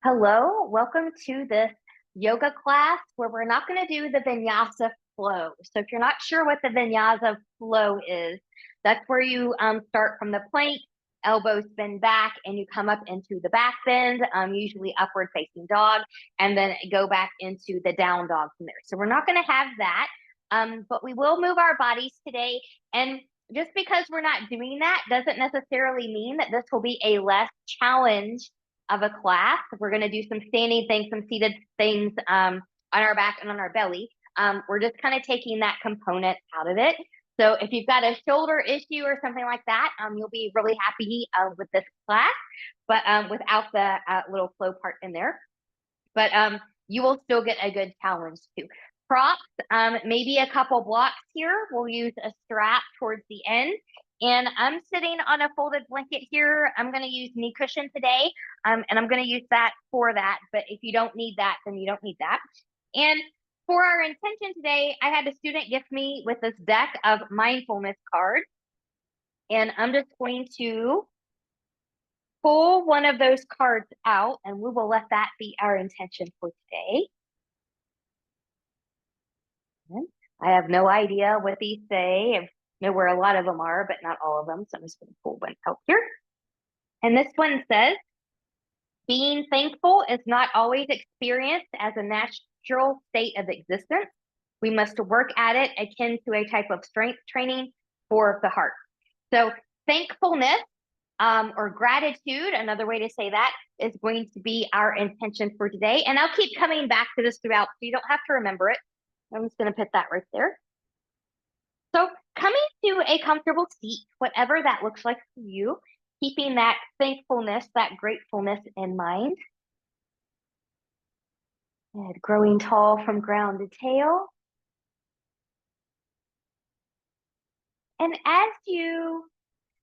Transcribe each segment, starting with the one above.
Hello, welcome to this yoga class where we're not going to do the vinyasa flow. So if you're not sure what the vinyasa flow is, that's where you start from the plank, elbows bend back, and you come up into the back bend, usually upward facing dog, and then go back into the down dog from there. So we're not going to have that, but we will move our bodies today. And just because we're not doing that doesn't necessarily mean that this will be a less challenge of a class. We're going to do some standing things, some seated things on our back and on our belly. We're just kind of taking that component out of it. So if you've got a shoulder issue or something like that, you'll be really happy with this class, but without the little flow part in there. But you will still get a good challenge too. Props, maybe a couple blocks here. We'll use a strap towards the end. And I'm sitting on a folded blanket here. I'm going to use knee cushion today, and I'm going to use that for that. But if you don't need that, then you don't need that. And for our intention today, I had a student gift me with this deck of mindfulness cards. And I'm just going to pull one of those cards out, and we will let that be our intention for today. I have no idea what these say. I know where a lot of them are, but not all of them. So I'm just going to pull one out here. And this one says, being thankful is not always experienced as a natural state of existence. We must work at it akin to a type of strength training for the heart. So thankfulness or gratitude, another way to say that, is going to be our intention for today. And I'll keep coming back to this throughout, so you don't have to remember it. I'm just going to put that right there. So coming to a comfortable seat, whatever that looks like for you, keeping that thankfulness, that gratefulness in mind. And growing tall from ground to tail. And as you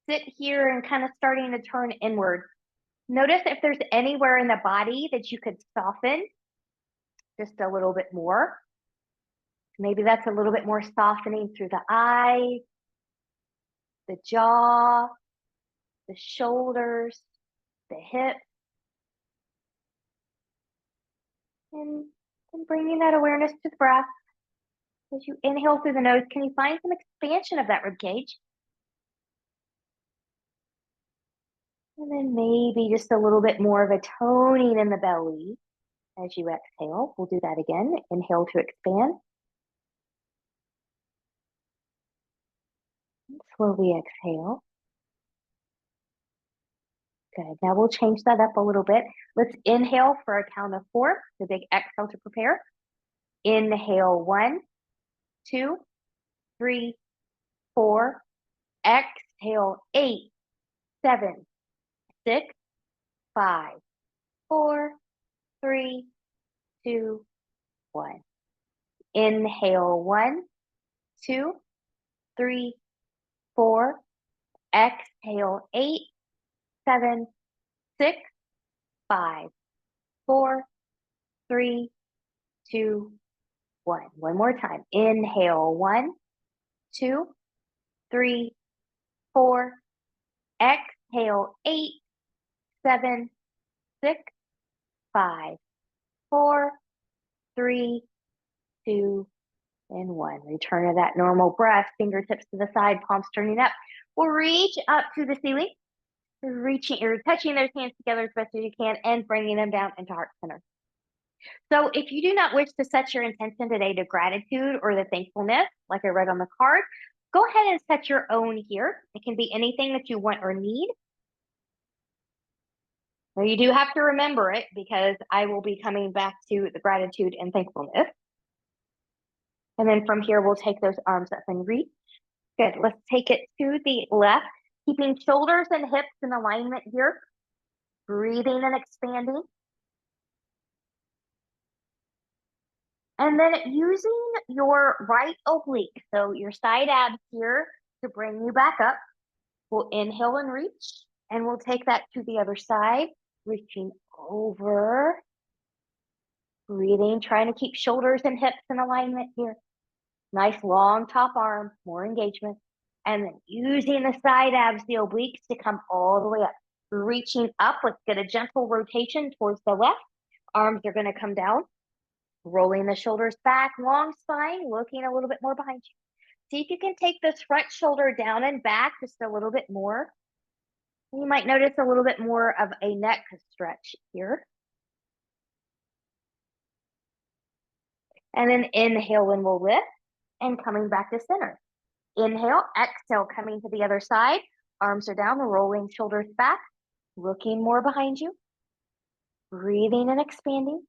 sit here and kind of starting to turn inward, notice if there's anywhere in the body that you could soften just a little bit more. Maybe that's a little bit more softening through the eyes, the jaw, the shoulders, the hips. And bringing that awareness to the breath. As you inhale through the nose, can you find some expansion of that rib cage? And then maybe just a little bit more of a toning in the belly as you exhale. We'll do that again. Inhale to expand. And slowly exhale. Good. Now we'll change that up a little bit. Let's inhale for a count of 4. The big exhale to prepare. Inhale 1, 2, 3, 4. Exhale 8, 7, 6, 5, 4, 3, 2, 1. Inhale 1, 2, 3, 4. Exhale 8, 7, 6, 5, 4, 3, 2, 1. One more time. Inhale 1, 2, 3, 4. Exhale 8, 7, 6, 5, 4, 3, 2, and 1. Return to that normal breath. Fingertips to the side, palms turning up. We'll reach up to the ceiling. Reaching or touching those hands together as best as you can and bringing them down into heart center. So if you do not wish to set your intention today to gratitude or the thankfulness, like I read on the card, go ahead and set your own here. It can be anything that you want or need. Now you do have to remember it because I will be coming back to the gratitude and thankfulness. And then from here, we'll take those arms up and reach. Good. Let's take it to the left, keeping shoulders and hips in alignment here. Breathing and expanding. And then using your right oblique, so your side abs here to bring you back up. We'll inhale and reach, and we'll take that to the other side, reaching over. Breathing, trying to keep shoulders and hips in alignment here. Nice long top arm, more engagement. And then using the side abs, the obliques to come all the way up. Reaching up, let's get a gentle rotation towards the left. Arms are going to come down, rolling the shoulders back, long spine, looking a little bit more behind you. See if you can take this front shoulder down and back just a little bit more. You might notice a little bit more of a neck stretch here. And then inhale and we'll lift and coming back to center. Inhale, exhale, coming to the other side. Arms are down, rolling shoulders back, looking more behind you. Breathing and expanding.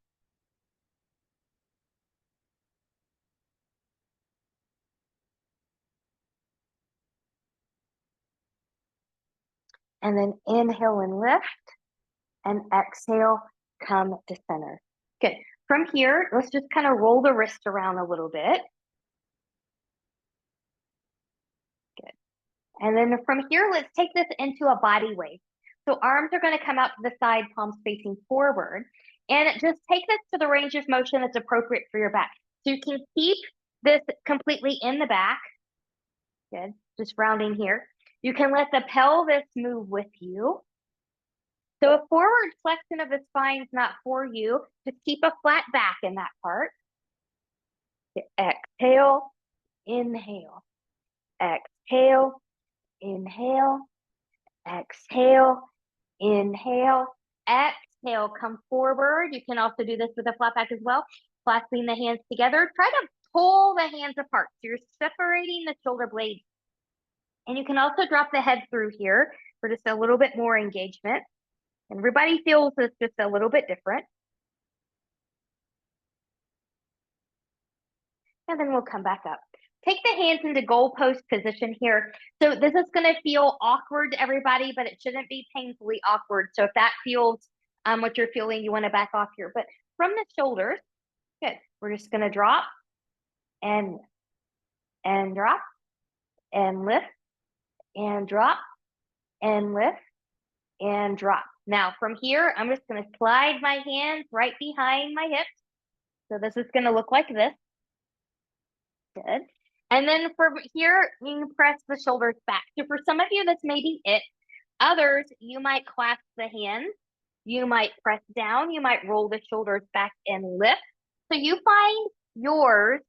And then inhale and lift. And exhale, come to center. Good. From here, let's just kind of roll the wrist around a little bit. Good. And then from here, let's take this into a body wave. So arms are going to come out to the side, palms facing forward. And just take this to the range of motion that's appropriate for your back. So you can keep this completely in the back. Good. Just rounding here. You can let the pelvis move with you. So a forward flexion of the spine is not for you. Just keep a flat back in that part. Exhale, inhale, exhale, inhale, exhale, inhale, exhale, come forward. You can also do this with a flat back as well. Clasping the hands together. Try to pull the hands apart. So you're separating the shoulder blades. And you can also drop the head through here for just a little bit more engagement. Everybody feels this just a little bit different. And then we'll come back up. Take the hands into goalpost position here. So this is going to feel awkward to everybody, but it shouldn't be painfully awkward. So if that feels what you're feeling, you want to back off here. But from the shoulders, good. We're just going to drop and drop and lift and drop and lift and drop. Now from here, I'm just going to slide my hands right behind my hips. So this is going to look like this. Good. And then from here, you can press the shoulders back. So for some of you, this may be it. Others, you might clasp the hands. You might press down. You might roll the shoulders back and lift. So you find yours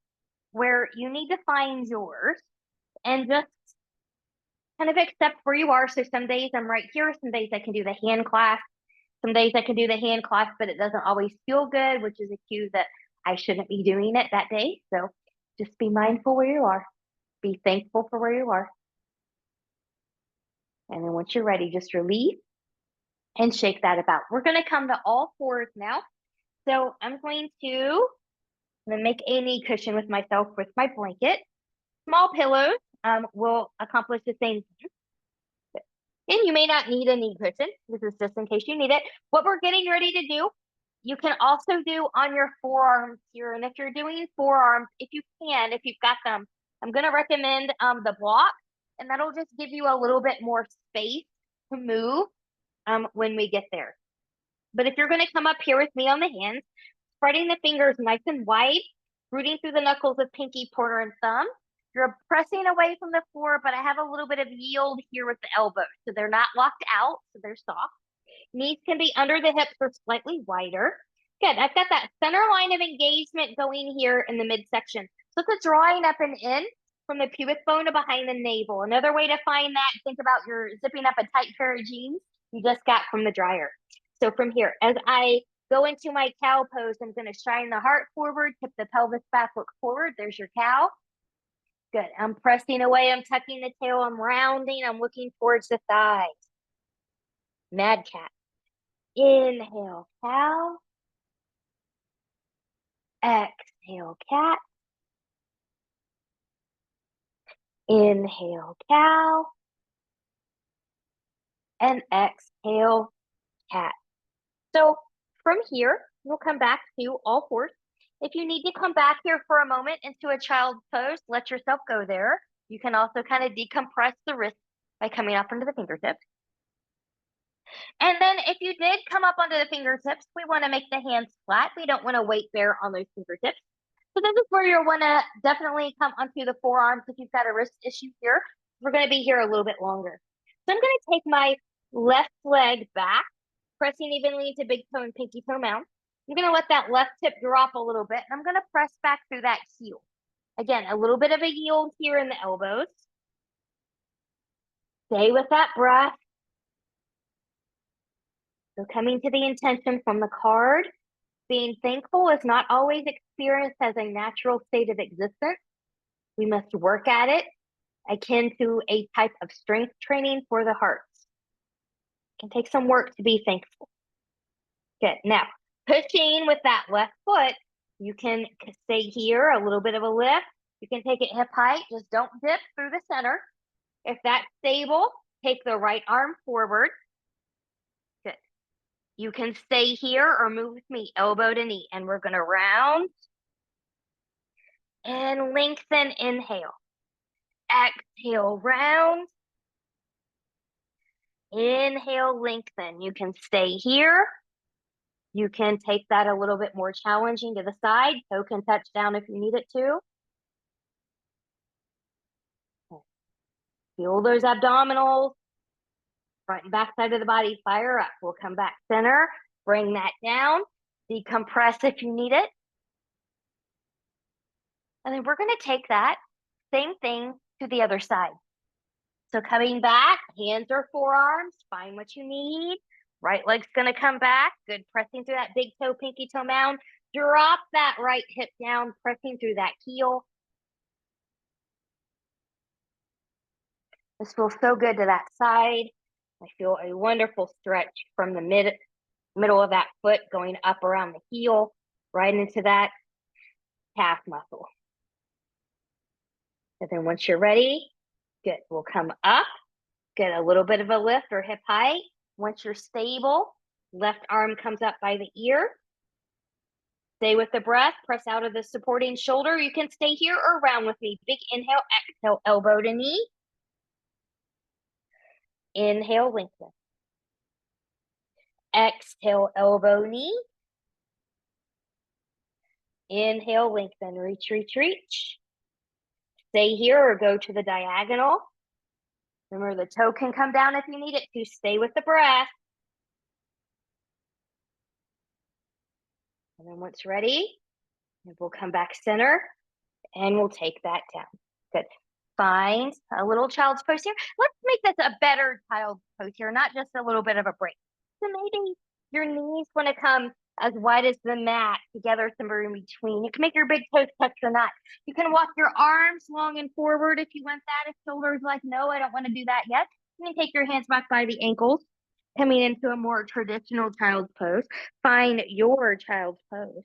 where you need to find yours and just kind of accept where you are. So some days I'm right here. Some days I can do the hand clasp. Some days I can do the hand clasp, but it doesn't always feel good, which is a cue that I shouldn't be doing it that day. So just be mindful where you are. Be thankful for where you are. And then once you're ready, just release and shake that about. We're going to come to all fours now. So I'm going to make a knee cushion with myself with my blanket. Small pillows will accomplish the same thing. And you may not need a knee cushion. This is just in case you need it. What we're getting ready to do, you can also do on your forearms here. And if you're doing forearms, if you can, if you've got them, I'm going to recommend the block. And that'll just give you a little bit more space to move when we get there. But if you're going to come up here with me on the hands, spreading the fingers nice and wide, rooting through the knuckles of pinky, pointer, and thumb. You're pressing away from the floor, but I have a little bit of yield here with the elbows. So they're not locked out, so they're soft. Knees can be under the hips or slightly wider. Good, I've got that center line of engagement going here in the midsection. So it's a drawing up and in from the pubic bone to behind the navel. Another way to find that, think about you're zipping up a tight pair of jeans you just got from the dryer. So from here, as I go into my cow pose, I'm going to shine the heart forward, tip the pelvis back, look forward. There's your cow. Good. I'm pressing away. I'm tucking the tail. I'm rounding. I'm looking towards the thighs. Mad cat. Inhale, cow. Exhale, cat. Inhale, cow. And exhale, cat. So from here, we'll come back to all fours. If you need to come back here for a moment into a child's pose, let yourself go there. You can also kind of decompress the wrist by coming up into the fingertips. And then if you did come up onto the fingertips, we want to make the hands flat. We don't want to weight bear on those fingertips. So this is where you'll want to definitely come onto the forearms if you've got a wrist issue here. We're going to be here a little bit longer. So I'm going to take my left leg back, pressing evenly into big toe and pinky toe mound. I'm gonna let that left hip drop a little bit, and I'm gonna press back through that heel. Again, a little bit of a yield here in the elbows. Stay with that breath. So coming to the intention from the card, being thankful is not always experienced as a natural state of existence. We must work at it, akin to a type of strength training for the heart. It can take some work to be thankful. Good. Now, pushing with that left foot, you can stay here, a little bit of a lift. You can take it hip height, just don't dip through the center. If that's stable, take the right arm forward. Good. You can stay here or move with me, elbow to knee, and we're gonna round and lengthen, inhale. Exhale, round. Inhale, lengthen. You can stay here. You can take that a little bit more challenging to the side. Toe can touch down if you need it to. Feel those abdominals. Front and back side of the body, fire up. We'll come back center, bring that down, decompress if you need it. And then we're gonna take that same thing to the other side. So coming back, hands or forearms, find what you need. Right leg's gonna come back. Good, pressing through that big toe, pinky toe mound. Drop that right hip down, pressing through that heel. This feels so good to that side. I feel a wonderful stretch from the middle of that foot going up around the heel, right into that calf muscle. And then once you're ready, good, we'll come up, get a little bit of a lift or hip height. Once you're stable, left arm comes up by the ear. Stay with the breath, press out of the supporting shoulder. You can stay here or round with me. Big inhale, exhale, elbow to knee. Inhale, lengthen. Exhale, elbow, knee. Inhale, lengthen, reach, reach, reach. Stay here or go to the diagonal. Remember, the toe can come down if you need it to. Stay with the breath. And then once ready, we'll come back center and we'll take that down. Good. Find a little child's pose here. Let's make this a better child's pose here, not just a little bit of a break. So maybe your knees want to come as wide as the mat, together somewhere in between. You can make your big toes touch or not. You can walk your arms long and forward if you want that. If shoulders like, no, I don't want to do that yet. You can take your hands back by the ankles, coming into a more traditional child's pose. Find your child's pose.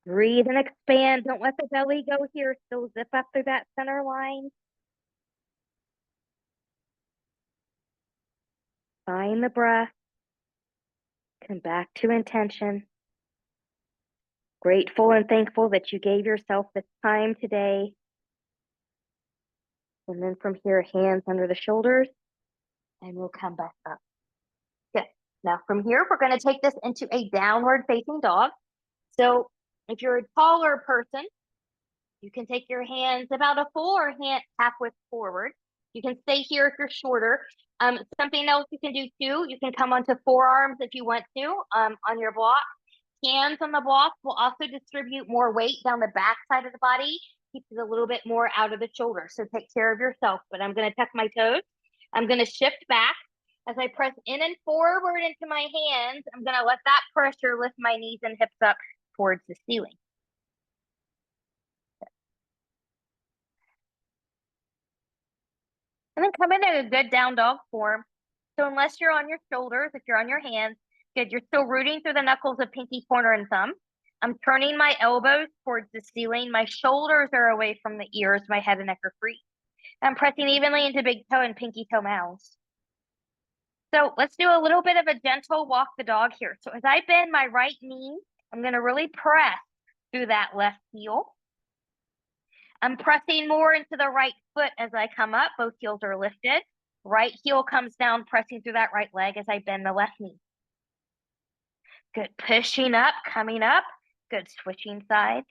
Breathe and expand. Don't let the belly go here. Still zip up through that center line. Find the breath. Come back to intention. Grateful and thankful that you gave yourself this time today. And then from here, hands under the shoulders, and we'll come back up. Good. Now from here, we're going to take this into a downward facing dog. So if you're a taller person, you can take your hands about a full or half width forward. You can stay here if you're shorter. Something else you can do too, you can come onto forearms if you want to on your block. Hands on the block will also distribute more weight down the back side of the body, keeps it a little bit more out of the shoulder. So take care of yourself. But I'm going to tuck my toes. I'm going to shift back. As I press in and forward into my hands, I'm going to let that pressure lift my knees and hips up towards the ceiling. And then come into a good down dog form. So unless you're on your shoulders, if you're on your hands, good, you're still rooting through the knuckles of pinky, pointer, and thumb. I'm turning my elbows towards the ceiling. My shoulders are away from the ears. My head and neck are free. I'm pressing evenly into big toe and pinky toe mounds. So let's do a little bit of a gentle walk the dog here. So as I bend my right knee, I'm going to really press through that left heel. I'm pressing more into the right foot as I come up. Both heels are lifted. Right heel comes down, pressing through that right leg as I bend the left knee. Good. Pushing up, coming up. Good. Switching sides.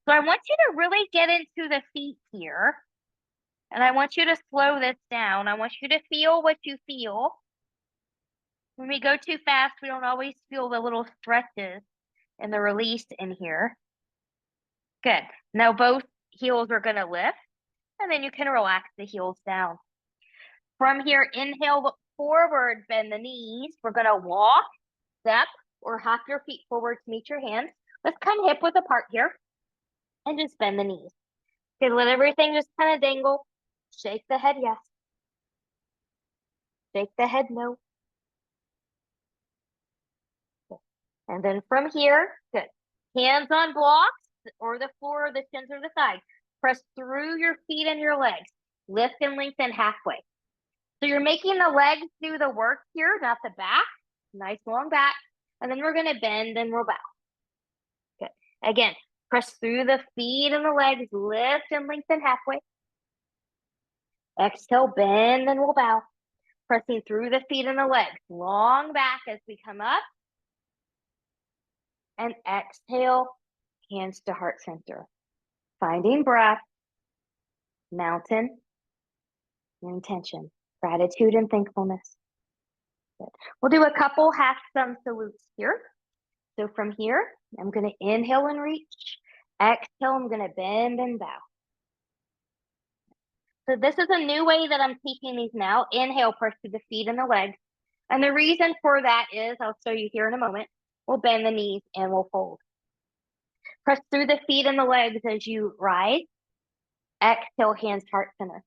So I want you to really get into the feet here. And I want you to slow this down. I want you to feel what you feel. When we go too fast, we don't always feel the little stretches and the release in here. Good. Now both heels are going to lift, and then you can relax the heels down. From here, inhale, look forward, bend the knees. We're going to walk, step, or hop your feet forward to meet your hands. Let's come hip width apart here and just bend the knees. Okay, let everything just kind of dangle. Shake the head, yes. Shake the head, no. Good. And then from here, good. Hands on blocks or the floor, the shins or the side. Press through your feet and your legs. Lift and lengthen halfway. So you're making the legs do the work here, not the back. Nice long back. And then we're going to bend and we'll bow. Good. Again, press through the feet and the legs. Lift and lengthen halfway. Exhale, bend and we'll bow. Pressing through the feet and the legs. Long back as we come up. And exhale, hands to heart center. Finding breath, mountain, your intention, gratitude and thankfulness. Good. We'll do a couple half thumb salutes here. So from here, I'm going to inhale and reach. Exhale, I'm going to bend and bow. So this is a new way that I'm teaching these now. Inhale, press through the feet and the legs. And the reason for that is, I'll show you here in a moment, we'll bend the knees and we'll fold. Press through the feet and the legs as you rise. Exhale, hands heart center.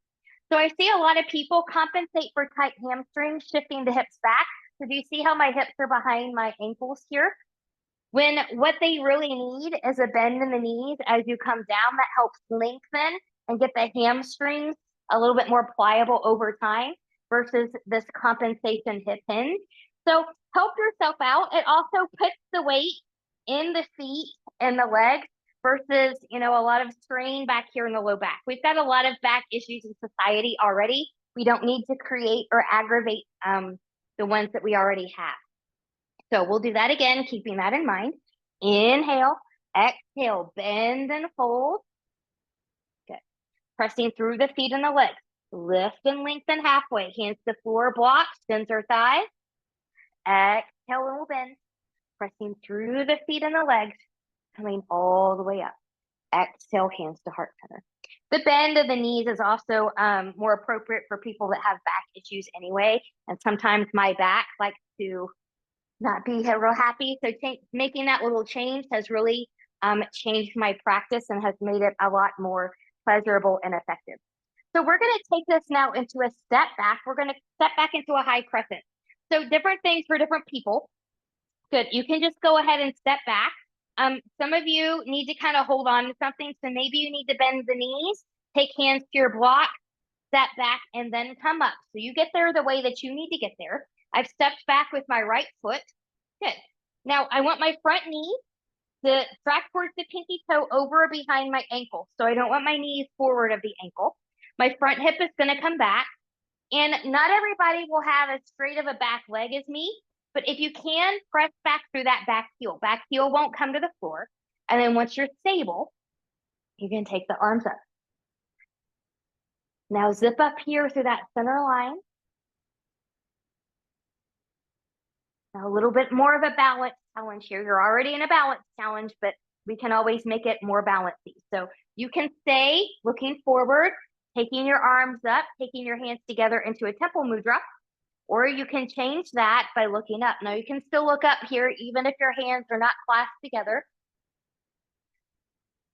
So I see a lot of people compensate for tight hamstrings, shifting the hips back. So do you see how my hips are behind my ankles here? When what they really need is a bend in the knees as you come down. That helps lengthen and get the hamstrings a little bit more pliable over time versus this compensation hip hinge. So help yourself out. It also puts the weight in the feet and the legs versus, a lot of strain back here in the low back. We've got a lot of back issues in society already. We don't need to create or aggravate the ones that we already have. So we'll do that again, keeping that in mind. Inhale, exhale, bend and fold. Good. Pressing through the feet and the legs. Lift and lengthen halfway. Hands to floor, blocks, shins or thighs. Exhale and we'll bend. Pressing through the feet and the legs, coming all the way up. Exhale, hands to heart center. The bend of the knees is also more appropriate for people that have back issues anyway. And sometimes my back likes to not be real happy. So making that little change has really changed my practice and has made it a lot more pleasurable and effective. So we're going to take this now into a step back. We're going to step back into a high crescent. So different things for different people. Good. You can just go ahead and step back. Some of you need to kind of hold on to something. So maybe you need to bend the knees, take hands to your block, step back, and then come up. So you get there the way that you need to get there. I've stepped back with my right foot. Good. Now I want my front knee to track towards the pinky toe over behind my ankle. So I don't want my knees forward of the ankle. My front hip is going to come back. And not everybody will have as straight of a back leg as me. But if you can, press back through that back heel. Back heel won't come to the floor. And then once you're stable, you can take the arms up. Now zip up here through that center line. Now a little bit more of a balance challenge here. You're already in a balance challenge, but we can always make it more balancey. So you can stay looking forward, taking your arms up, taking your hands together into a temple mudra, or you can change that by looking up. Now you can still look up here, even if your hands are not clasped together.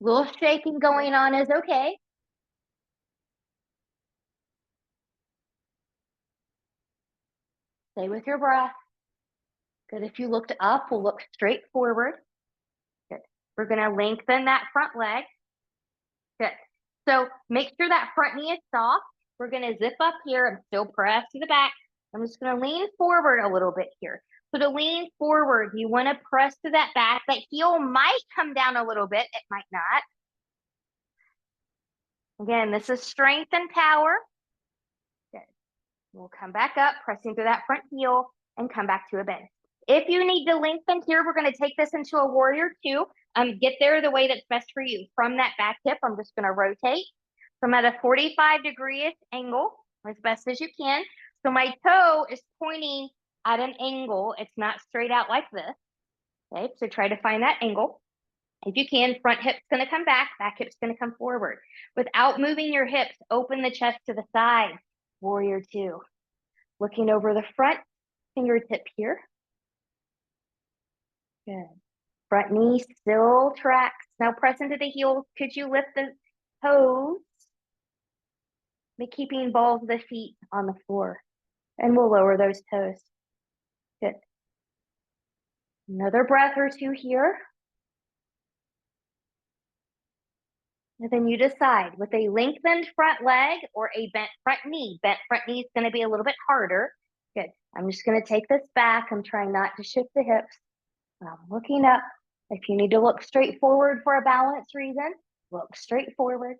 A little shaking going on is okay. Stay with your breath. Good. If you looked up, we'll look straight forward. Good. We're going to lengthen that front leg. Good. So make sure that front knee is soft. We're going to zip up here and still press to the back. I'm just going to lean forward a little bit here. So to lean forward, you want to press to that back. That heel might come down a little bit. It might not. Again, this is strength and power. Good. We'll come back up, pressing through that front heel and come back to a bend. If you need to lengthen here, we're going to take this into a warrior two. Get there the way that's best for you. From that back hip, I'm just going to rotate. So I'm at a 45-degree angle as best as you can. So my toe is pointing at an angle. It's not straight out like this. Okay, so try to find that angle. If you can, front hip's gonna come back hip's gonna come forward. Without moving your hips, open the chest to the side. Warrior two. Looking over the front, fingertip here. Good. Front knee still tracks. Now press into the heels. Could you lift the toes? But keeping balls of the feet on the floor. And we'll lower those toes. Good. Another breath or two here. And then you decide with a lengthened front leg or a bent front knee. Bent front knee is going to be a little bit harder. Good. I'm just going to take this back. I'm trying not to shift the hips. I'm looking up. If you need to look straight forward for a balance reason, look straight forward.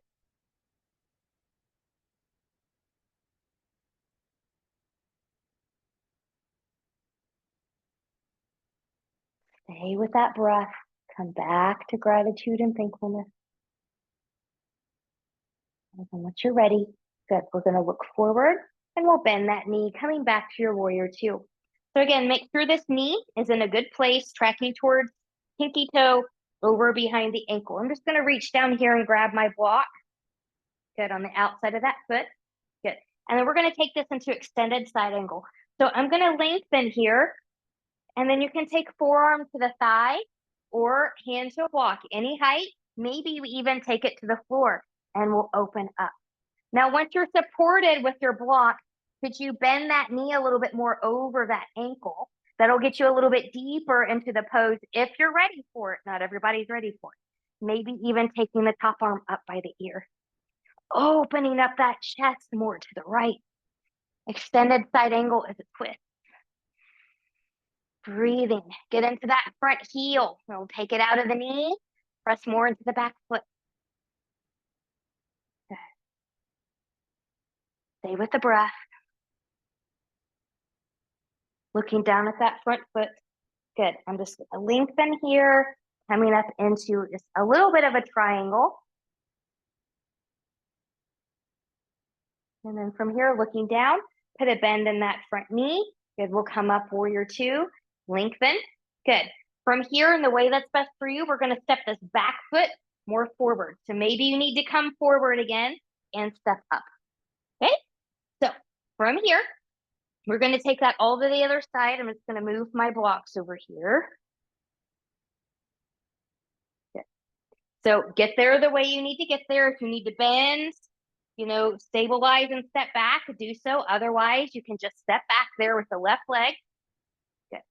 Stay with that breath. Come back to gratitude and thankfulness. And once you're ready, good. We're going to look forward and we'll bend that knee, coming back to your warrior two. So again, make sure this knee is in a good place, tracking towards pinky toe over behind the ankle. I'm just going to reach down here and grab my block. Good, on the outside of that foot. Good. And then we're going to take this into extended side angle. So I'm going to lengthen here, and then you can take forearm to the thigh or hand to a block, any height. Maybe you even take it to the floor and we'll open up. Now, once you're supported with your block, could you bend that knee a little bit more over that ankle? That'll get you a little bit deeper into the pose if you're ready for it. Not everybody's ready for it. Maybe even taking the top arm up by the ear. Opening up that chest more to the right. Extended side angle as a twist. Breathing. Get into that front heel. We'll take it out of the knee. Press more into the back foot. Good. Stay with the breath. Looking down at that front foot. Good. I'm just going to lengthen here, coming up into just a little bit of a triangle. And then from here, looking down, put a bend in that front knee. Good. We'll come up, warrior two, lengthen. Good. From here, in the way that's best for you, we're going to step this back foot more forward. So maybe you need to come forward again and step up. Okay. So from here, we're going to take that all to the other side. I'm just going to move my blocks over here. Good. So get there the way you need to get there. If you need to bend, stabilize and step back, do so. Otherwise, you can just step back there with the left leg. Good.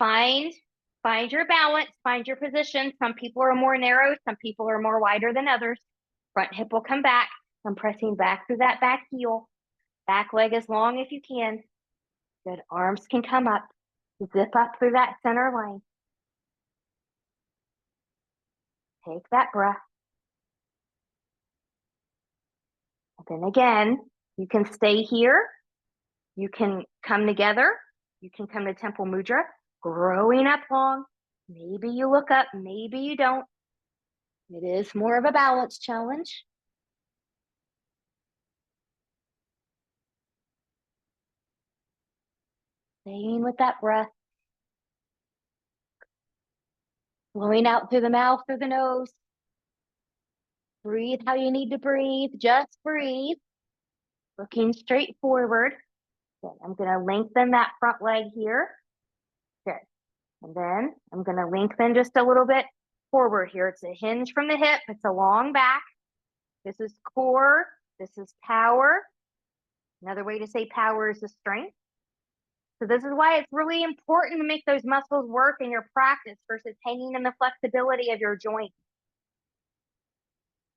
Find your balance, find your position. Some people are more narrow, some people are more wider than others. Front hip will come back. I'm pressing back through that back heel. Back leg as long as you can. Good. Arms can come up. Zip up through that center line. Take that breath. And then again, you can stay here. You can come together. You can come to Temple Mudra, growing up long. Maybe you look up, maybe you don't. It is more of a balance challenge. Staying with that breath. Blowing out through the mouth, through the nose. Breathe how you need to breathe. Just breathe. Looking straight forward. Good. I'm going to lengthen that front leg here. Good. And then I'm going to lengthen just a little bit forward here. It's a hinge from the hip. It's a long back. This is core. This is power. Another way to say power is the strength. So this is why it's really important to make those muscles work in your practice versus hanging in the flexibility of your joint.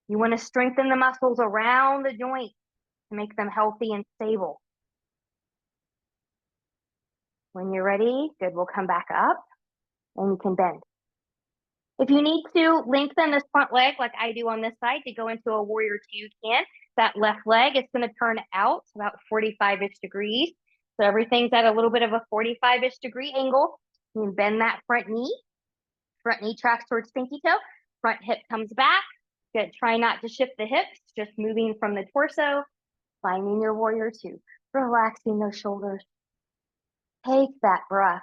You want to strengthen the muscles around the joint to make them healthy and stable. When you're ready, good, we'll come back up and you can bend. If you need to lengthen this front leg like I do on this side to go into a warrior two, you can. That left leg is going to turn out about 45-ish degrees. So everything's at a little bit of a 45-ish degree angle. You can bend that front knee. Front knee tracks towards pinky toe. Front hip comes back. Good. Try not to shift the hips, just moving from the torso. Finding your warrior two. Relaxing those shoulders. Take that breath.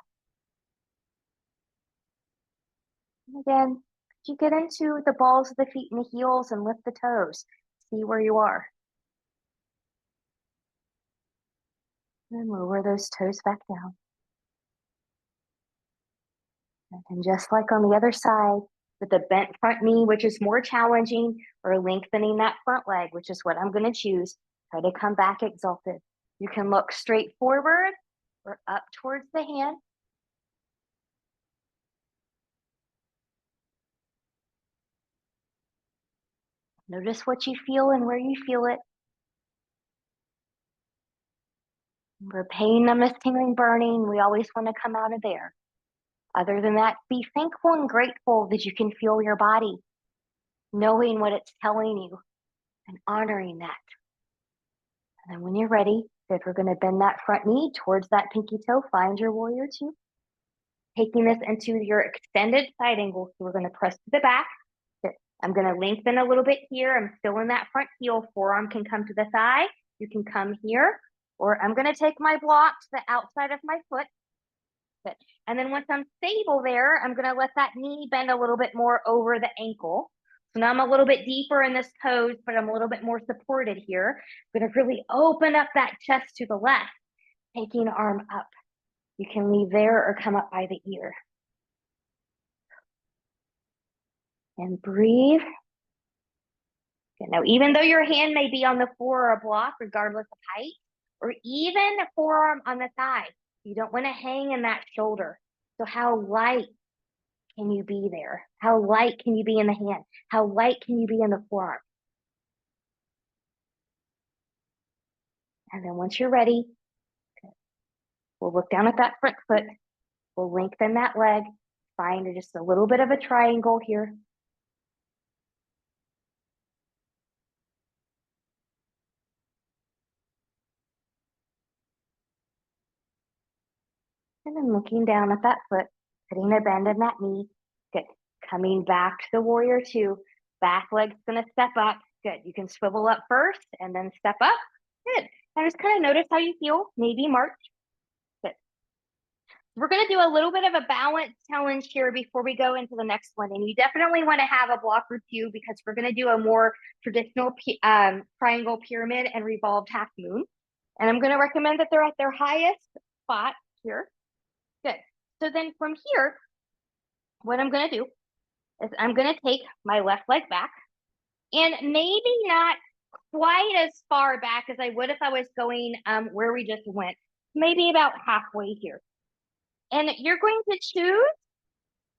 And again, you get into the balls of the feet and the heels and lift the toes. See where you are. And lower those toes back down. And just like on the other side, with the bent front knee, which is more challenging, or lengthening that front leg, which is what I'm going to choose, try to come back exalted. You can look straight forward or up towards the hand. Notice what you feel and where you feel it. We're pain, numbness, tingling, burning. We always want to come out of there. Other than that, be thankful and grateful that you can feel your body, knowing what it's telling you and honoring that. And then when you're ready, if we're going to bend that front knee towards that pinky toe, find your warrior two. Taking this into your extended side angle. So we're going to press to the back. I'm going to lengthen a little bit here. I'm still in that front heel. Forearm can come to the thigh. You can come here. Or I'm going to take my block to the outside of my foot. Good. And then once I'm stable there, I'm going to let that knee bend a little bit more over the ankle. So now I'm a little bit deeper in this toes, but I'm a little bit more supported here. I'm going to really open up that chest to the left, taking arm up. You can leave there or come up by the ear. And breathe. Okay, now, even though your hand may be on the floor or a block, regardless of height, or even forearm on the thigh, you don't want to hang in that shoulder. So how light can you be there? How light can you be in the hand? How light can you be in the forearm? And then once you're ready, we'll look down at that front foot. We'll lengthen that leg. Find just a little bit of a triangle here. And then looking down at that foot, putting a bend in that knee. Good. Coming back to the warrior two. Back leg's gonna step up. Good. You can swivel up first and then step up. Good. And just kind of notice how you feel. Maybe march. Good. We're gonna do a little bit of a balance challenge here before we go into the next one. And you definitely want to have a block or two because we're gonna do a more traditional triangle pyramid and revolved half moon. And I'm gonna recommend that they're at their highest spot here. Good. So then from here, what I'm going to do is I'm going to take my left leg back and maybe not quite as far back as I would if I was going where we just went, maybe about halfway here. And you're going to choose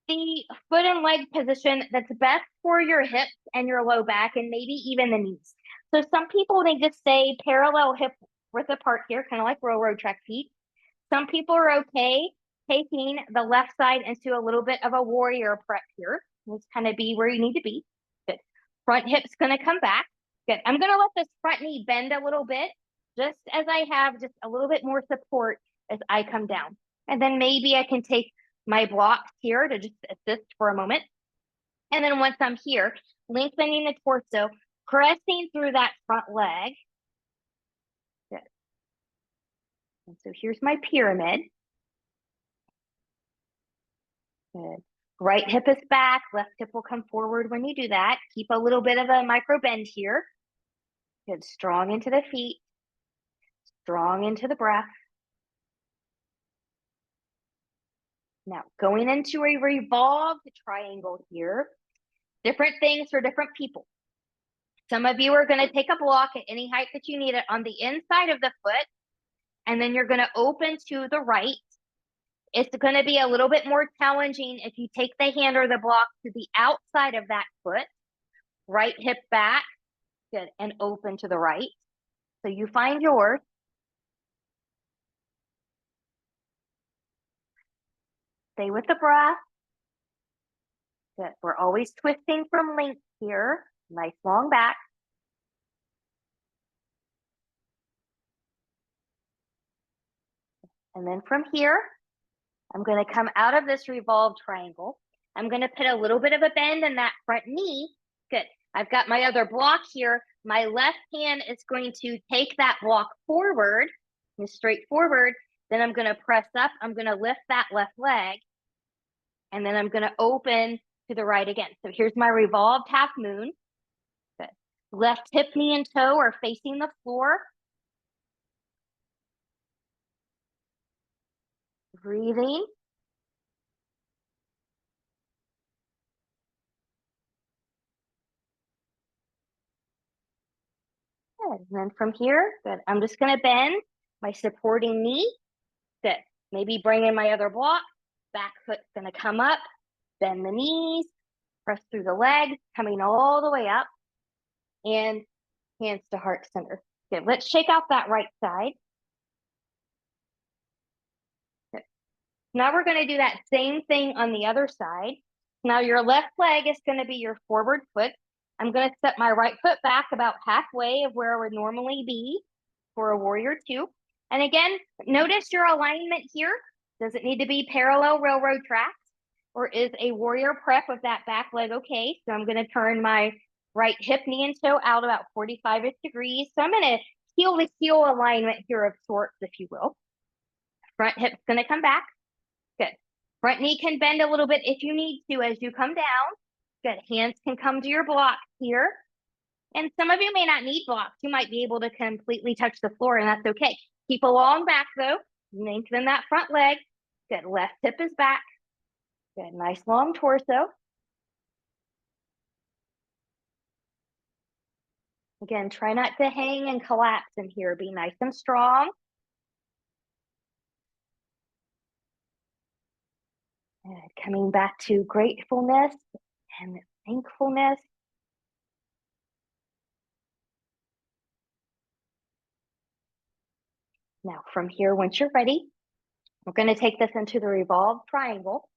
the foot and leg position that's best for your hips and your low back and maybe even the knees. So some people, they just say parallel hip width apart here, kind of like railroad track feet. Some people are okay taking the left side into a little bit of a warrior prep here. Let's kind of be where you need to be. Good. Front hip's going to come back. Good. I'm going to let this front knee bend a little bit, just as I have just a little bit more support as I come down. And then maybe I can take my blocks here to just assist for a moment. And then once I'm here, lengthening the torso, pressing through that front leg. Good. And so here's my pyramid. Good. Right hip is back, left hip will come forward when you do that. Keep a little bit of a micro bend here. Good. Strong into the feet. Strong into the breath. Now, going into a revolved triangle here. Different things for different people. Some of you are going to take a block at any height that you need it on the inside of the foot. And then you're going to open to the right. It's going to be a little bit more challenging if you take the hand or the block to the outside of that foot. Right hip back. Good. And open to the right. So you find yours. Stay with the breath. Good. We're always twisting from length here. Nice long back. And then from here, I'm going to come out of this revolved triangle. I'm going to put a little bit of a bend in that front knee. Good. I've got my other block here. My left hand is going to take that block forward, straight forward. Then I'm gonna press up, I'm gonna lift that left leg, and then I'm gonna open to the right again. So here's my revolved half moon. Good. Left hip, knee, and toe are facing the floor. Breathing. Good. And then from here, good. I'm just gonna bend my supporting knee. Good. Maybe bring in my other block. Back foot's gonna come up. Bend the knees. Press through the legs, coming all the way up. And hands to heart center. Good. Let's shake out that right side. Good. Now we're gonna do that same thing on the other side. Now your left leg is gonna be your forward foot. I'm gonna step my right foot back about halfway of where I would normally be for a warrior two. And again, notice your alignment here. Does it need to be parallel railroad tracks? Or is a warrior prep with that back leg okay? So I'm gonna turn my right hip, knee, and toe out about 45-ish degrees. So I'm gonna heel to heel alignment here of sorts, if you will. Front hip's gonna come back. Good. Front knee can bend a little bit if you need to as you come down. Good. Hands can come to your blocks here. And some of you may not need blocks. You might be able to completely touch the floor, and that's okay. Keep a long back though. Lengthen that front leg. Good. Left hip is back. Good. Nice long torso. Again, try not to hang and collapse in here. Be nice and strong. Good. Coming back to gratefulness and thankfulness. Now from here, once you're ready, we're going to take this into the revolved triangle.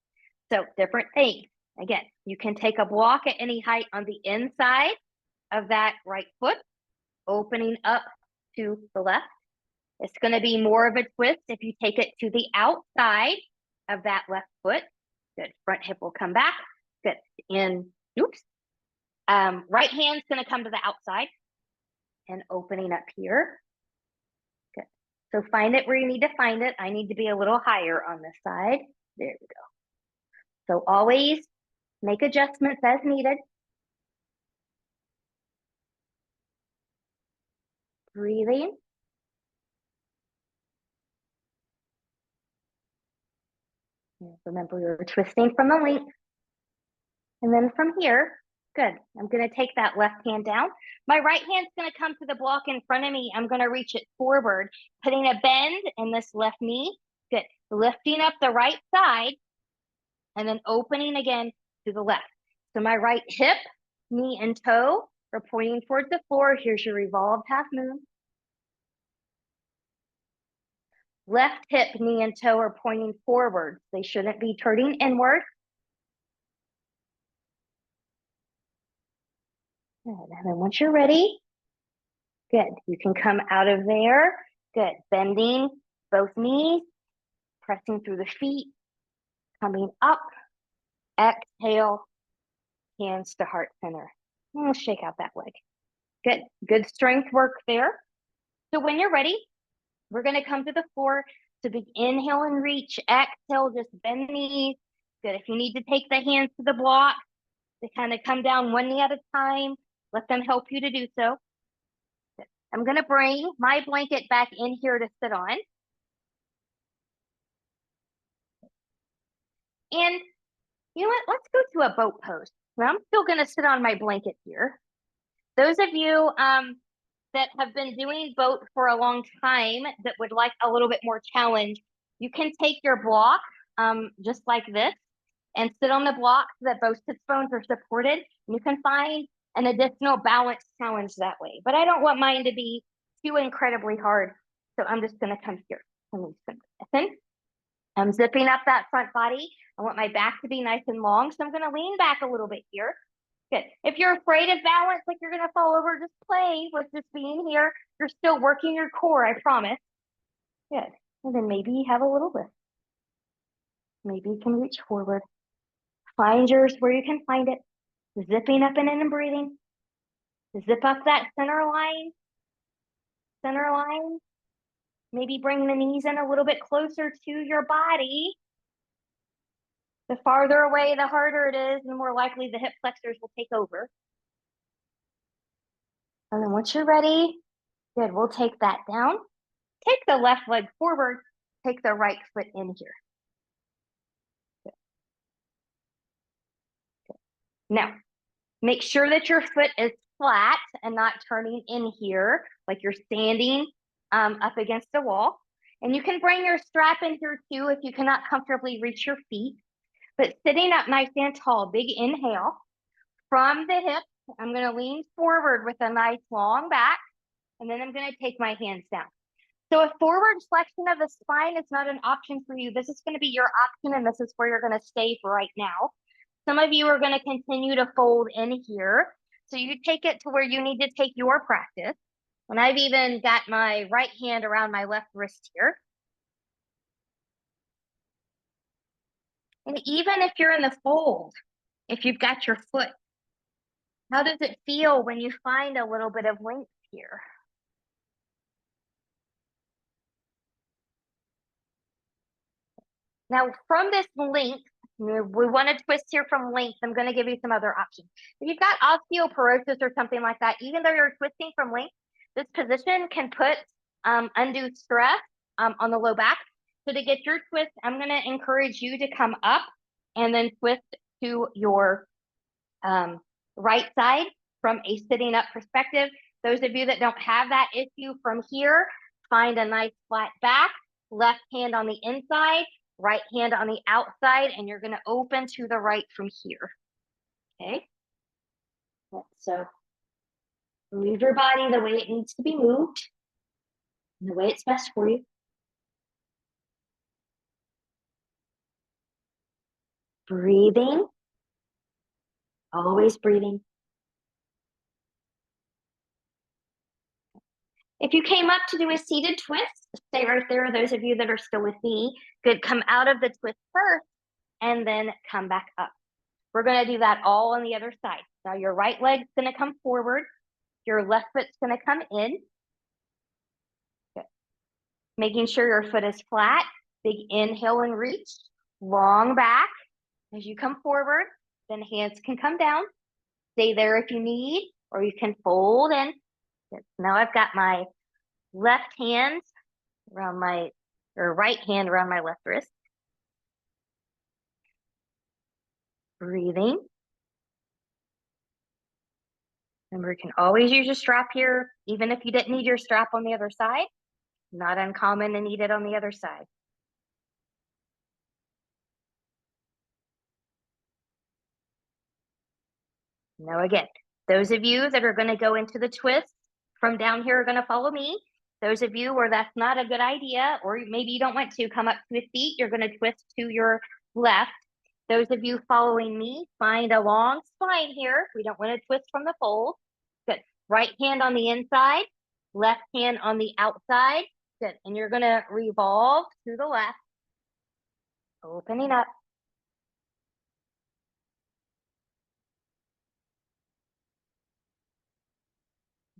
So different things. Again, you can take a block at any height on the inside of that right foot, opening up to the left. It's going to be more of a twist if you take it to the outside of that left foot. Good. Front hip will come back. Good. In, oops. Right hand's going to come to the outside and opening up here. Good. So find it where you need to find it. I need to be a little higher on this side. There we go. So always make adjustments as needed. Breathing. Remember, you're twisting from the length. And then from here, good. I'm going to take that left hand down. My right hand's going to come to the block in front of me. I'm going to reach it forward, putting a bend in this left knee. Good. Lifting up the right side and then opening again to the left. So my right hip, knee, and toe are pointing towards the floor. Here's your revolved half moon. Left hip, knee, and toe are pointing forward. They shouldn't be turning inward. Good. And then once you're ready, good. You can come out of there. Good. Bending both knees, pressing through the feet, coming up. Exhale, hands to heart center. And we'll shake out that leg. Good. Good strength work there. So when you're ready, we're going to come to the floor. So big inhale and reach. Exhale, just bend the knees. Good. If you need to take the hands to the block, to kind of come down one knee at a time, let them help you to do so. Good. I'm going to bring my blanket back in here to sit on. And you know what? Let's go to a boat pose. Now I'm still going to sit on my blanket here. Those of you that have been doing boat for a long time that would like a little bit more challenge, you can take your block just like this and sit on the block so that both sit bones are supported. And you can find an additional balance challenge that way. But I don't want mine to be too incredibly hard. So I'm just going to come here. I'm zipping up that front body. I want my back to be nice and long. So I'm going to lean back a little bit here. Good. If you're afraid of balance, like you're going to fall over, just play with just being here. You're still working your core, I promise. Good. And then maybe you have a little lift. Maybe you can reach forward. Find yours where you can find it. Zipping up and in and breathing. Zip up that center line. Center line. Maybe bring the knees in a little bit closer to your body. The farther away, the harder it is, the more likely the hip flexors will take over. And then once you're ready, good, we'll take that down. Take the left leg forward, take the right foot in here. Good. Good. Now, make sure that your foot is flat and not turning in here, like you're standing up against a wall. And you can bring your strap in here too if you cannot comfortably reach your feet. But sitting up nice and tall, big inhale. From the hips, I'm going to lean forward with a nice long back, and then I'm going to take my hands down. So a forward flexion of the spine is not an option for you. This is going to be your option, and this is where you're going to stay for right now. Some of you are going to continue to fold in here. So you take it to where you need to take your practice. And I've even got my right hand around my left wrist here. And even if you're in the fold, if you've got your foot, how does it feel when you find a little bit of length here? Now, from this length, we want to twist here from length. I'm going to give you some other options. If you've got osteoporosis or something like that, even though you're twisting from length, this position can put undue stress on the low back. So to get your twist, I'm going to encourage you to come up and then twist to your right side from a sitting up perspective. Those of you that don't have that issue from here, find a nice flat back, left hand on the inside, right hand on the outside, and you're going to open to the right from here. Okay. So move your body the way it needs to be moved, and the way it's best for you. Breathing. Always breathing. If you came up to do a seated twist, stay right there. Those of you that are still with me, good, come out of the twist first and then come back up. We're going to do that all on the other side. Now your right leg's going to come forward. Your left foot's going to come in. Good. Making sure your foot is flat. Big inhale and reach. Long back. As you come forward, then hands can come down. Stay there if you need, or you can fold in. Good. Now I've got my left hand around my, or right hand around my left wrist. Breathing. Remember, you can always use your strap here, even if you didn't need your strap on the other side. Not uncommon to need it on the other side. Now again, those of you that are going to go into the twist from down here are going to follow me. Those of you where that's not a good idea, or maybe you don't want to come up to a seat, you're going to twist to your left. Those of you following me, find a long spine here. We don't want to twist from the fold. Good. Right hand on the inside, left hand on the outside. Good. And you're going to revolve to the left, opening up.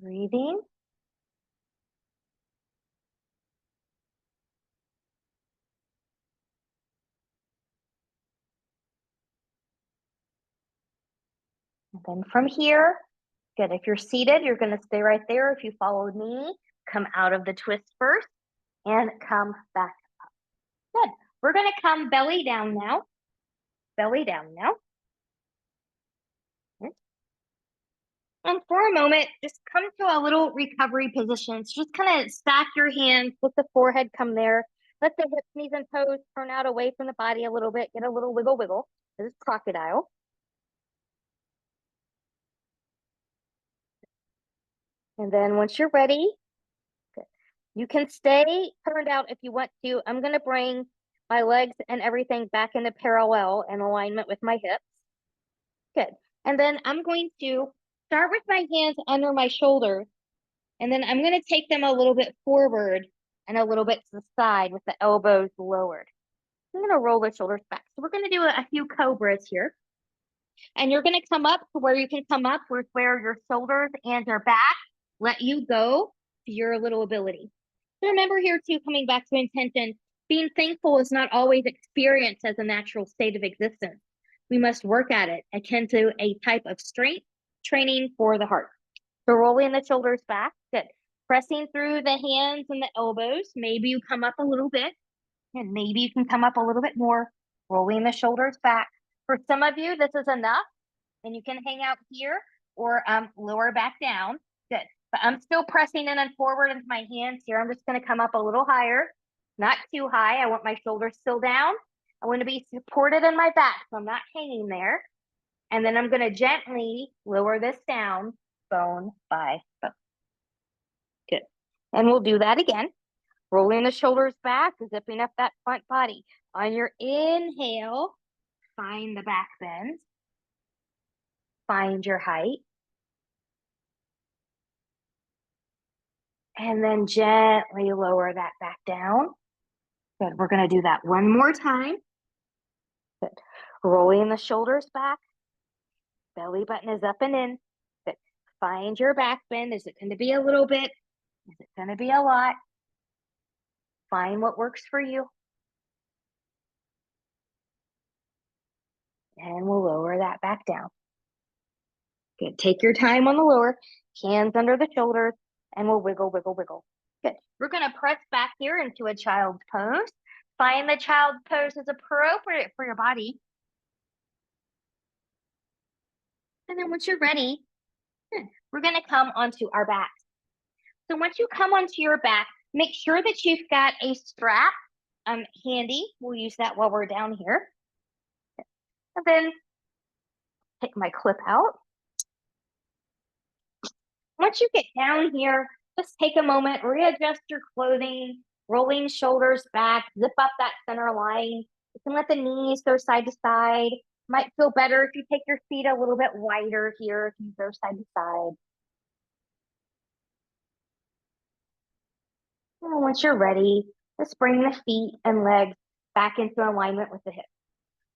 Breathing. And then from here, good. If you're seated, you're going to stay right there. If you followed me, come out of the twist first and come back up. Good. We're going to come belly down now. Belly down now. And for a moment, just come to a little recovery position. So just kind of stack your hands, let the forehead come there. Let the hips, knees, and toes turn out away from the body a little bit. Get a little wiggle, wiggle. This is crocodile. And then once you're ready, good. You can stay turned out if you want to. I'm going to bring my legs and everything back into parallel and alignment with my hips. Good. And then I'm going to start with my hands under my shoulders. And then I'm going to take them a little bit forward and a little bit to the side with the elbows lowered. I'm going to roll the shoulders back. So we're going to do a few cobras here. And you're going to come up to where you can come up with where your shoulders and your back let you go to your little ability. So remember here too, coming back to intention, being thankful is not always experienced as a natural state of existence. We must work at it, akin to a type of strength training for the heart. So rolling the shoulders back, good. Pressing through the hands and the elbows. Maybe you come up a little bit, and maybe you can come up a little bit more. Rolling the shoulders back. For some of you, this is enough, and you can hang out here or lower back down. Good. But I'm still pressing in and forward into my hands here. I'm just going to come up a little higher, not too high. I want my shoulders still down. I want to be supported in my back, so I'm not hanging there. And then I'm going to gently lower this down, bone by bone. Good. And we'll do that again. Rolling the shoulders back, zipping up that front body. On your inhale, find the back bend. Find your height. And then gently lower that back down. Good. We're going to do that one more time. Good. Rolling the shoulders back. Belly button is up and in. Good. Find your back bend. Is it going to be a little bit? Is it going to be a lot? Find what works for you. And we'll lower that back down. Good. Take your time on the lower. Hands under the shoulders. And we'll wiggle, wiggle, wiggle. Good. We're going to press back here into a child's pose. Find the child's pose is appropriate for your body. And then once you're ready, we're going to come onto our back. So once you come onto your back, make sure that you've got a strap handy. We'll use that while we're down here. And then take my clip out. Once you get down here, just take a moment, readjust your clothing, rolling shoulders back, zip up that center line. You can let the knees go side to side. Might feel better if you take your feet a little bit wider here, if you go side to side. And once you're ready, just bring the feet and legs back into alignment with the hips.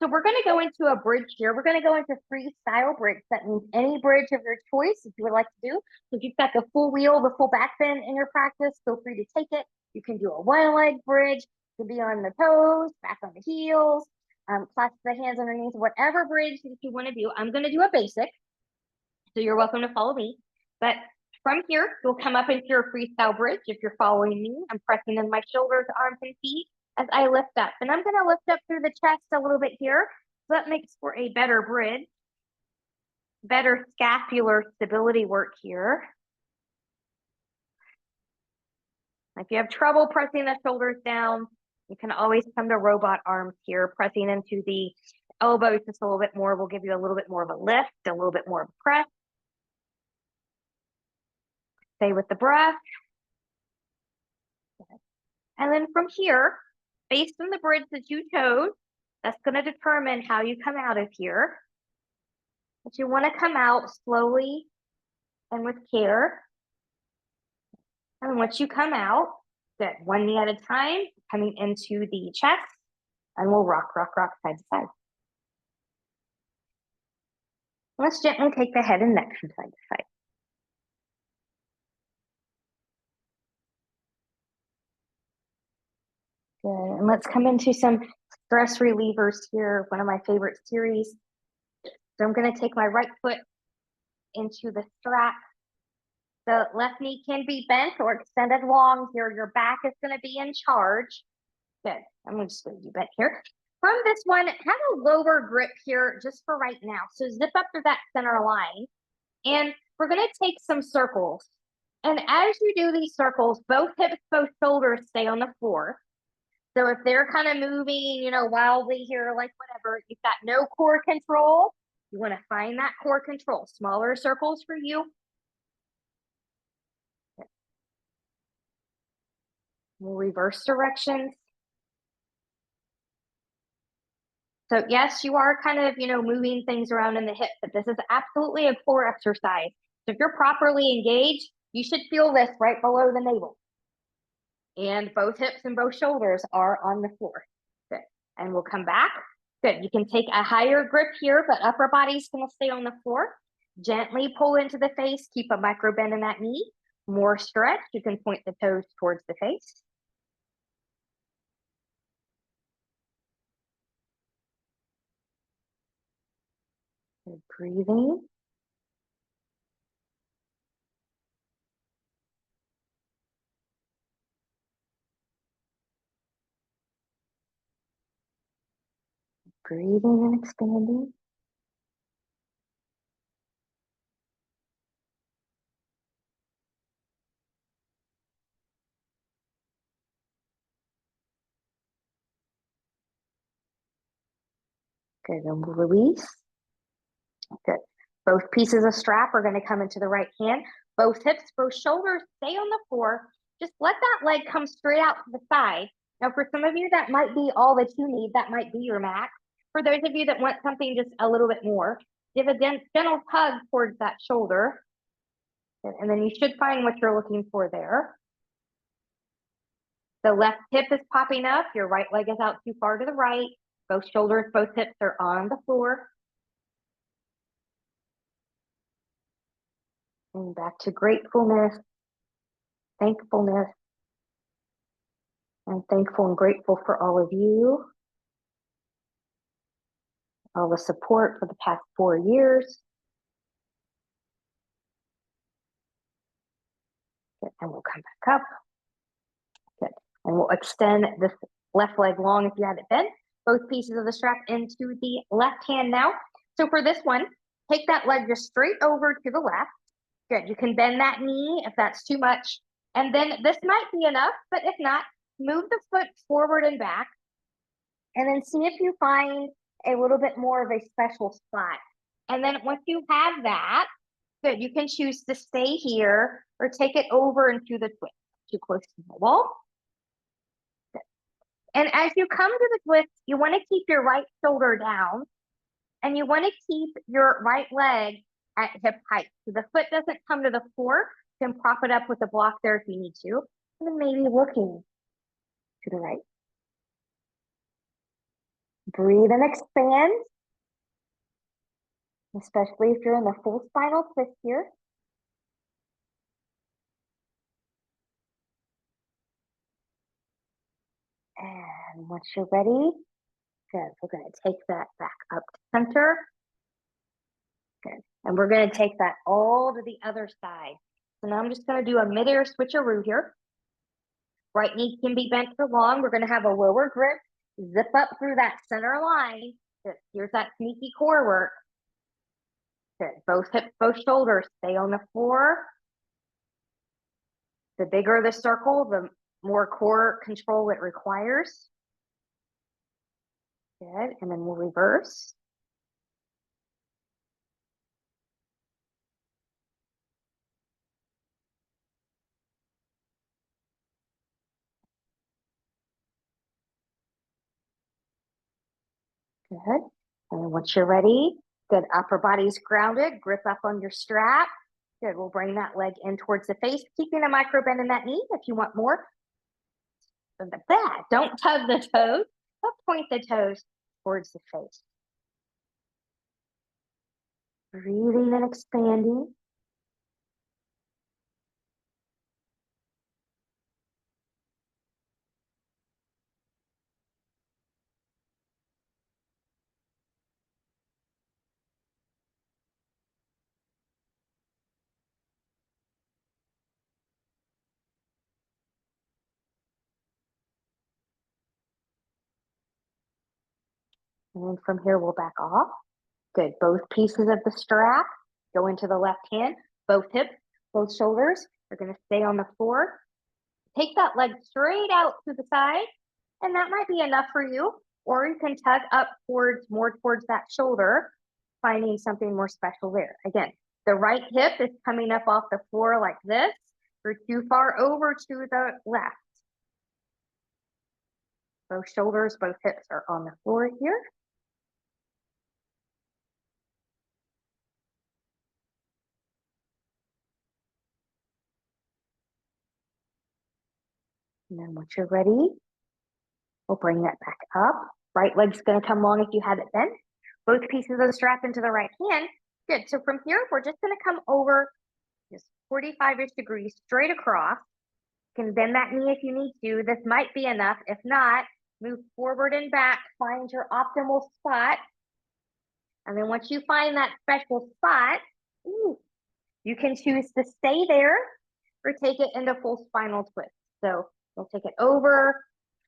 So we're going to go into a bridge here. We're going to go into freestyle bridge. That means any bridge of your choice if you would like to do. So if you've got the full wheel, the full back bend in your practice, feel free to take it. You can do a one-leg bridge. You can be on the toes, back on the heels, clasp the hands underneath, whatever bridge that you want to do. I'm going to do a basic. So you're welcome to follow me. But from here, you'll come up into your freestyle bridge. If you're following me, I'm pressing in my shoulders, arms, and feet as I lift up. And I'm going to lift up through the chest a little bit here. So that makes for a better bridge, better scapular stability work here. If you have trouble pressing the shoulders down, you can always come to robot arms here, pressing into the elbows just a little bit more. Will give you a little bit more of a lift, a little bit more of a press. Stay with the breath. And then from here, based on the bridge that you chose, that's going to determine how you come out of here. But you want to come out slowly and with care. And once you come out, good, one knee at a time, coming into the chest, and we'll rock, rock, rock, side to side. Let's gently take the head and neck from side to side. Good, and let's come into some stress relievers here, one of my favorite series. So I'm going to take my right foot into the strap. The left knee can be bent or extended long here. Your back is going to be in charge. Good. I'm just going to do bent here. From this one, have a lower grip here just for right now. So zip up to that center line. And we're going to take some circles. And as you do these circles, both hips, both shoulders stay on the floor. So if they're kind of moving, you know, wildly here, like whatever, you've got no core control. You want to find that core control. Smaller circles for you. We'll reverse directions. So yes, you are kind of, you know, moving things around in the hips, but this is absolutely a core exercise. So if you're properly engaged, you should feel this right below the navel. And both hips and both shoulders are on the floor. Good. And we'll come back. Good. You can take a higher grip here, but upper body's going to stay on the floor. Gently pull into the face. Keep a micro bend in that knee. More stretch, you can point the toes towards the face. Good breathing. Breathing and expanding. Good, and we'll release. Good. Both pieces of strap are going to come into the right hand. Both hips, both shoulders stay on the floor. Just let that leg come straight out to the side. Now, for some of you, that might be all that you need. That might be your max. For those of you that want something just a little bit more, give a gentle tug towards that shoulder. And then you should find what you're looking for there. The left hip is popping up. Your right leg is out too far to the right. Both shoulders, both hips are on the floor. And back to gratefulness, thankfulness. I'm thankful and grateful for all of you, all the support for the past 4 years. Good. And we'll come back up. Good. And we'll extend this left leg long if you have it bent. Both pieces of the strap into the left hand now. So for this one, take that leg just straight over to the left. Good. You can bend that knee if that's too much. And then this might be enough, but if not, move the foot forward and back. And then see if you find a little bit more of a special spot. And then once you have that, good, you can choose to stay here or take it over into the twist. Too close to the wall. Good. And as you come to the twist, you want to keep your right shoulder down and you want to keep your right leg at hip height. So the foot doesn't come to the floor. You can prop it up with a block there if you need to. And then maybe looking to the right. Breathe and expand. Especially if you're in the full spinal twist here. And once you're ready, good, we're going to take that back up to center. Good. And we're going to take that all to the other side. So now I'm just going to do a midair switcheroo here. Right knee can be bent for long. We're going to have a lower grip. Zip up through that center line. Good. Here's that sneaky core work. Good. Both hips, both shoulders stay on the floor. The bigger the circle, the more core control it requires. Good. And then we'll reverse. Good. And then once you're ready, good, upper body's grounded, grip up on your strap. Good, we'll bring that leg in towards the face, keeping a micro bend in that knee if you want more. So that, don't tug the toes, but point the toes towards the face. Breathing and expanding. And then from here, we'll back off. Good, both pieces of the strap go into the left hand, both hips, both shoulders are gonna stay on the floor. Take that leg straight out to the side, and that might be enough for you. Or you can tug up more towards that shoulder, finding something more special there. Again, the right hip is coming up off the floor like this. You're too far over to the left. Both shoulders, both hips are on the floor here. And then once you're ready, we'll bring that back up. Right leg's gonna come long if you have it bent. Both pieces of the strap into the right hand. Good, so from here, we're just gonna come over, just 45-ish degrees straight across. You can bend that knee if you need to. This might be enough. If not, move forward and back, find your optimal spot. And then once you find that special spot, you can choose to stay there or take it into full spinal twist. So you'll take it over,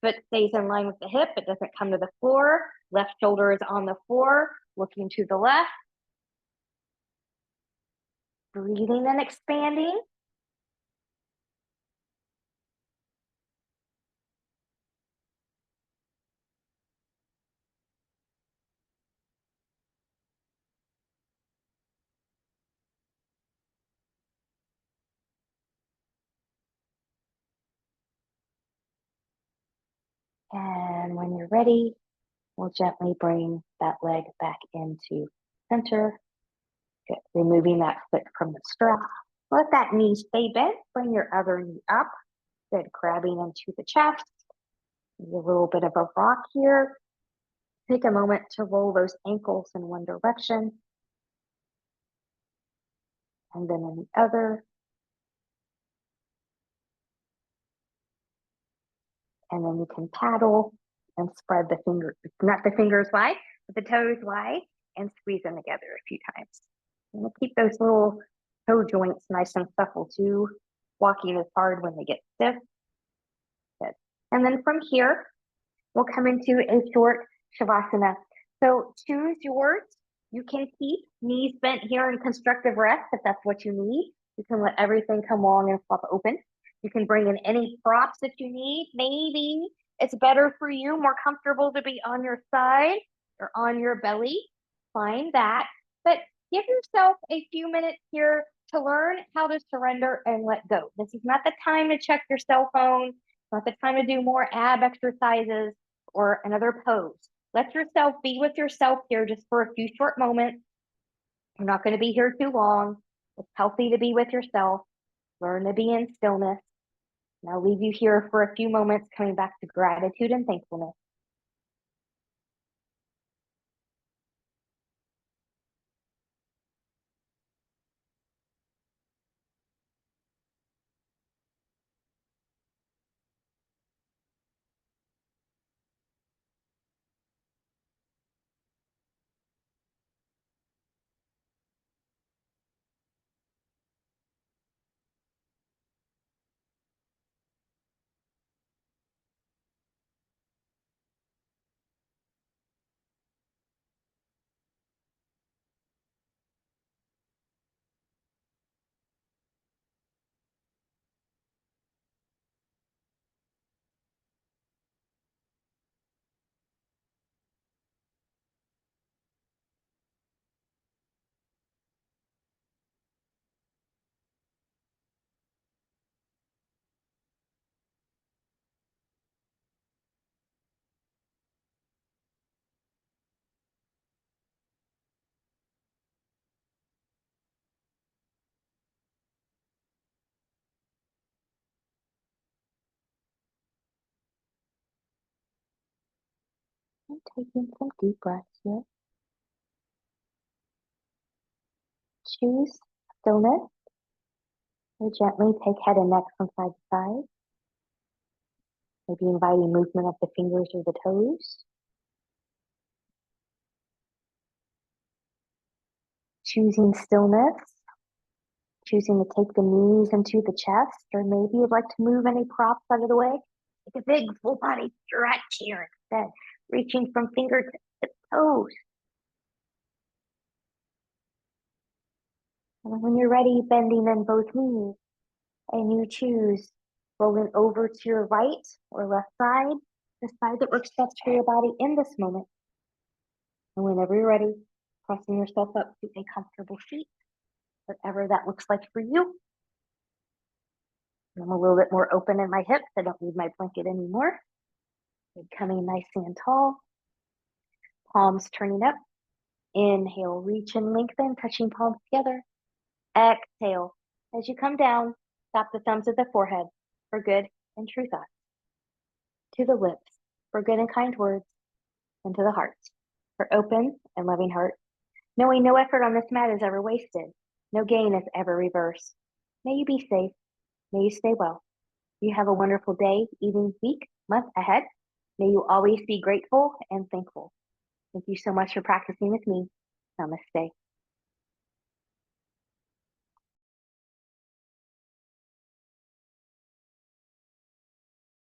foot stays in line with the hip, it doesn't come to the floor, left shoulder is on the floor, looking to the left. Breathing and expanding. And when you're ready, we'll gently bring that leg back into center. Good. Removing that foot from the strap. Let that knee stay bent. Bring your other knee up. Good. Grabbing into the chest. Maybe a little bit of a rock here. Take a moment to roll those ankles in one direction. And then in the other. And then you can paddle and spread the fingers, not the fingers wide, but the toes wide, and squeeze them together a few times. And we'll keep those little toe joints nice and supple too. Walking is hard when they get stiff. Good. And then from here, we'll come into a short Shavasana. So choose yours. You can keep knees bent here in constructive rest if that's what you need. You can let everything come long and flop open. You can bring in any props that you need. Maybe it's better for you, more comfortable to be on your side or on your belly. Find that. But give yourself a few minutes here to learn how to surrender and let go. This is not the time to check your cell phone. It's not the time to do more ab exercises or another pose. Let yourself be with yourself here just for a few short moments. You're not going to be here too long. It's healthy to be with yourself. Learn to be in stillness. And I'll leave you here for a few moments, coming back to gratitude and thankfulness. And taking some deep breaths here. Choose stillness. Or gently take head and neck from side to side. Maybe inviting movement of the fingers or the toes. Choosing stillness. Choosing to take the knees into the chest, or maybe you'd like to move any props out of the way. Take a big full body stretch here instead, reaching from fingertips to toes. And when you're ready, bending in both knees, and you choose rolling over to your right or left side, the side that works best for your body in this moment. And whenever you're ready, pressing yourself up to a comfortable seat, whatever that looks like for you. I'm a little bit more open in my hips. I don't need my blanket anymore. Becoming nice and tall. Palms turning up. Inhale, reach and lengthen, touching palms together. Exhale. As you come down, stop the thumbs at the forehead for good and true thoughts. To the lips for good and kind words. And to the heart for open and loving heart. Knowing no effort on this mat is ever wasted. No gain is ever reversed. May you be safe. May you stay well. You have a wonderful day, evening, week, month ahead. May you always be grateful and thankful. Thank you so much for practicing with me. Namaste.